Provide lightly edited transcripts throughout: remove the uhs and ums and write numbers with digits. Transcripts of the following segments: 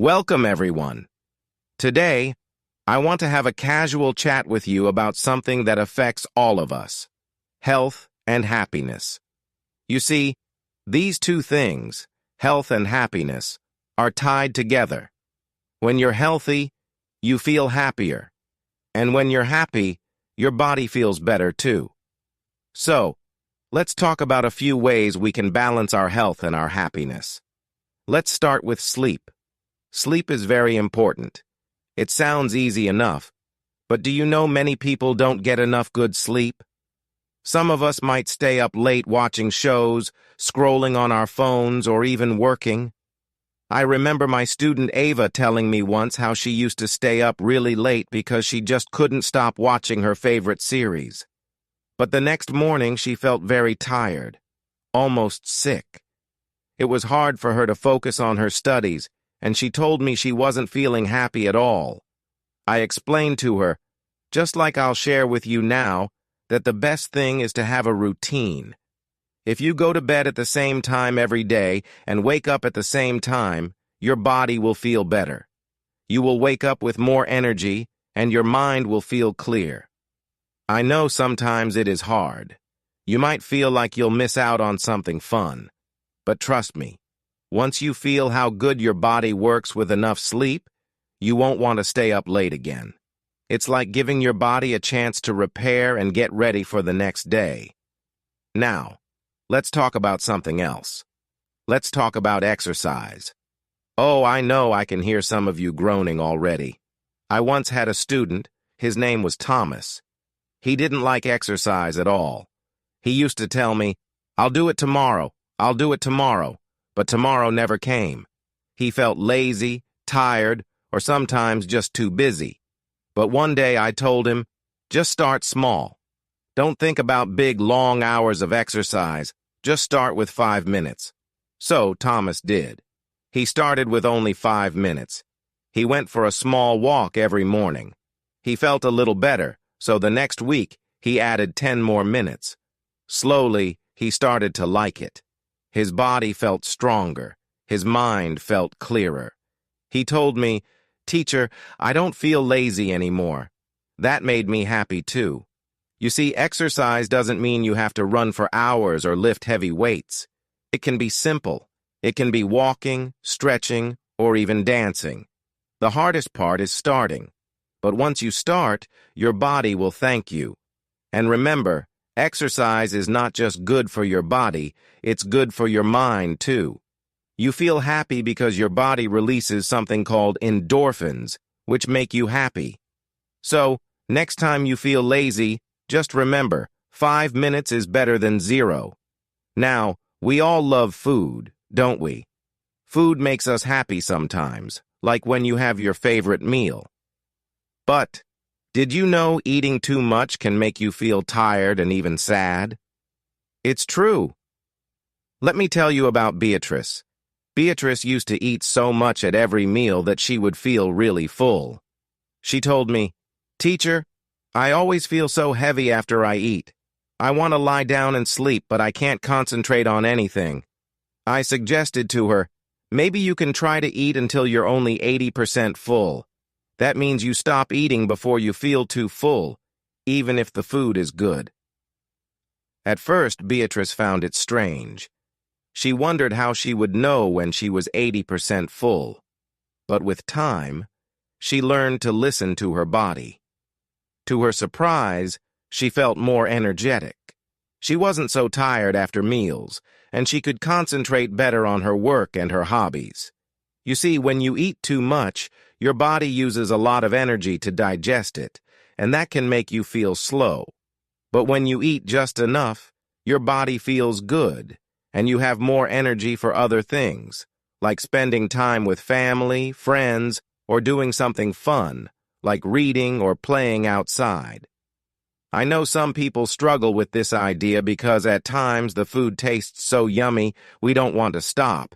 Welcome, everyone. Today, I want to have a casual chat with you about something that affects all of us: health and happiness. You see, these two things, health and happiness, are tied together. When you're healthy, you feel happier. And when you're happy, your body feels better too. So, let's talk about a few ways we can balance our health and our happiness. Let's start with sleep. Sleep is very important. It sounds easy enough, but do you know many people don't get enough good sleep? Some of us might stay up late watching shows, scrolling on our phones, or even working. I remember my student Ava telling me once how she used to stay up really late because she just couldn't stop watching her favorite series. But the next morning she felt very tired, almost sick. It was hard for her to focus on her studies, and she told me she wasn't feeling happy at all. I explained to her, just like I'll share with you now, that the best thing is to have a routine. If you go to bed at the same time every day and wake up at the same time, your body will feel better. You will wake up with more energy, and your mind will feel clear. I know sometimes it is hard. You might feel like you'll miss out on something fun. But trust me, once you feel how good your body works with enough sleep, you won't want to stay up late again. It's like giving your body a chance to repair and get ready for the next day. Now, let's talk about something else. Let's talk about exercise. Oh, I know I can hear some of you groaning already. I once had a student, his name was Thomas. He didn't like exercise at all. He used to tell me, I'll do it tomorrow, but tomorrow never came. He felt lazy, tired, or sometimes just too busy. But one day I told him, just start small. Don't think about big, long hours of exercise. Just start with 5 minutes. So Thomas did. He started with only 5 minutes. He went for a small walk every morning. He felt a little better, so the next week he added 10 more minutes. Slowly, he started to like it. His body felt stronger. His mind felt clearer. He told me, "Teacher, I don't feel lazy anymore." That made me happy too. You see, exercise doesn't mean you have to run for hours or lift heavy weights. It can be simple. It can be walking, stretching, or even dancing. The hardest part is starting. But once you start, your body will thank you. And remember, exercise is not just good for your body, it's good for your mind too. You feel happy because your body releases something called endorphins, which make you happy. So, next time you feel lazy, just remember, 5 minutes is better than 0. Now, we all love food, don't we? Food makes us happy sometimes, like when you have your favorite meal. But, did you know eating too much can make you feel tired and even sad? It's true. Let me tell you about Beatrice. Beatrice used to eat so much at every meal that she would feel really full. She told me, "Teacher, I always feel so heavy after I eat. I want to lie down and sleep, but I can't concentrate on anything." I suggested to her, maybe you can try to eat until you're only 80% full. That means you stop eating before you feel too full, even if the food is good. At first, Beatrice found it strange. She wondered how she would know when she was 80% full. But with time, she learned to listen to her body. To her surprise, she felt more energetic. She wasn't so tired after meals, and she could concentrate better on her work and her hobbies. You see, when you eat too much, your body uses a lot of energy to digest it, and that can make you feel slow. But when you eat just enough, your body feels good, and you have more energy for other things, like spending time with family, friends, or doing something fun, like reading or playing outside. I know some people struggle with this idea because at times the food tastes so yummy we don't want to stop.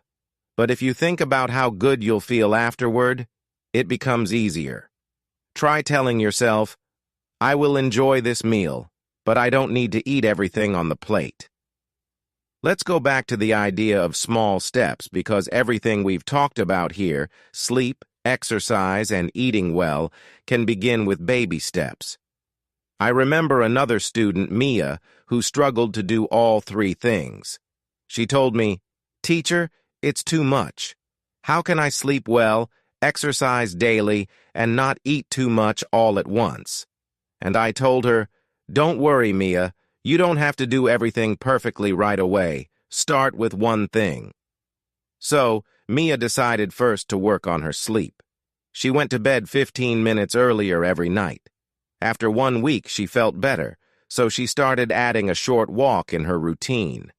But if you think about how good you'll feel afterward, it becomes easier. Try telling yourself, I will enjoy this meal, but I don't need to eat everything on the plate. Let's go back to the idea of small steps because everything we've talked about here, sleep, exercise, and eating well, can begin with baby steps. I remember another student, Mia, who struggled to do all three things. She told me, "Teacher, it's too much. How can I sleep well, exercise daily, and not eat too much all at once?" And I told her, "Don't worry, Mia. You don't have to do everything perfectly right away. Start with one thing." So, Mia decided first to work on her sleep. She went to bed 15 minutes earlier every night. After 1 week, she felt better, so she started adding a short walk in her routine.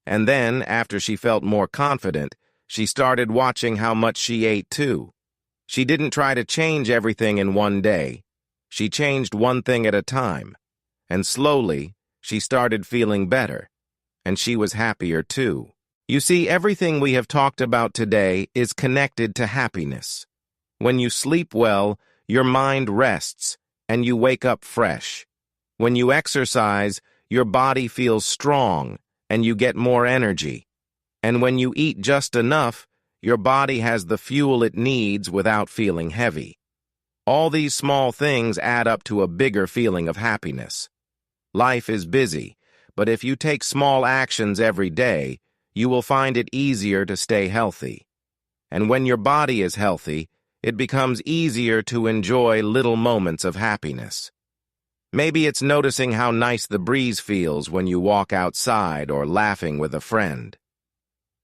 And then, after she felt more confident, she started watching how much she ate too. She didn't try to change everything in one day. She changed one thing at a time. And slowly, she started feeling better. And she was happier too. You see, everything we have talked about today is connected to happiness. When you sleep well, your mind rests, and you wake up fresh. When you exercise, your body feels strong, and you get more energy. And when you eat just enough, your body has the fuel it needs without feeling heavy. All these small things add up to a bigger feeling of happiness. Life is busy, but if you take small actions every day, you will find it easier to stay healthy. And when your body is healthy, it becomes easier to enjoy little moments of happiness. Maybe it's noticing how nice the breeze feels when you walk outside or laughing with a friend.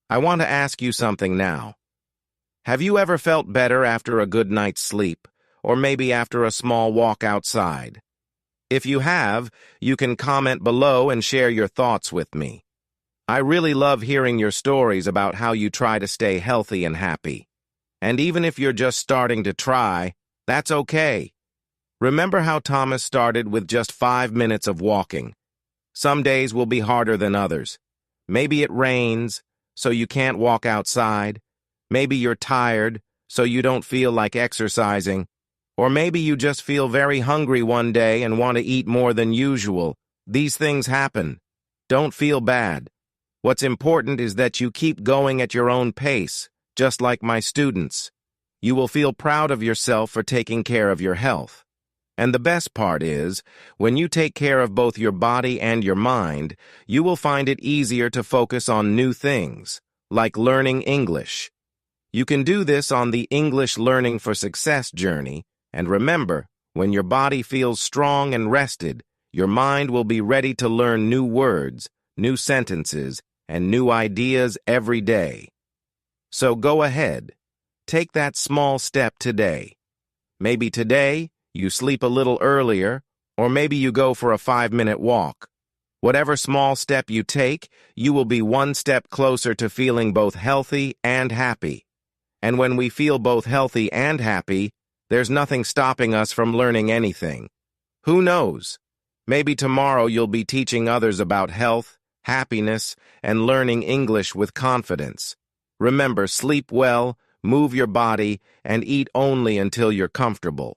I want to ask you something now. Have you ever felt better after a good night's sleep, or maybe after a small walk outside? If you have, you can comment below and share your thoughts with me. I really love hearing your stories about how you try to stay healthy and happy. And even if you're just starting to try, that's okay. Remember how Thomas started with just 5 minutes of walking. Some days will be harder than others. Maybe it rains, so you can't walk outside. Maybe you're tired, so you don't feel like exercising. Or maybe you just feel very hungry one day and want to eat more than usual. These things happen. Don't feel bad. What's important is that you keep going at your own pace, just like my students. You will feel proud of yourself for taking care of your health. And the best part is, when you take care of both your body and your mind, you will find it easier to focus on new things, like learning English. You can do this on the English Learning for Success journey, and remember, when your body feels strong and rested, your mind will be ready to learn new words, new sentences, and new ideas every day. So go ahead. Take that small step today. Maybe today, you sleep a little earlier, or maybe you go for a 5-minute walk. Whatever small step you take, you will be one step closer to feeling both healthy and happy. And when we feel both healthy and happy, there's nothing stopping us from learning anything. Who knows? Maybe tomorrow you'll be teaching others about health, happiness, and learning English with confidence. Remember, sleep well, move your body, and eat only until you're comfortable.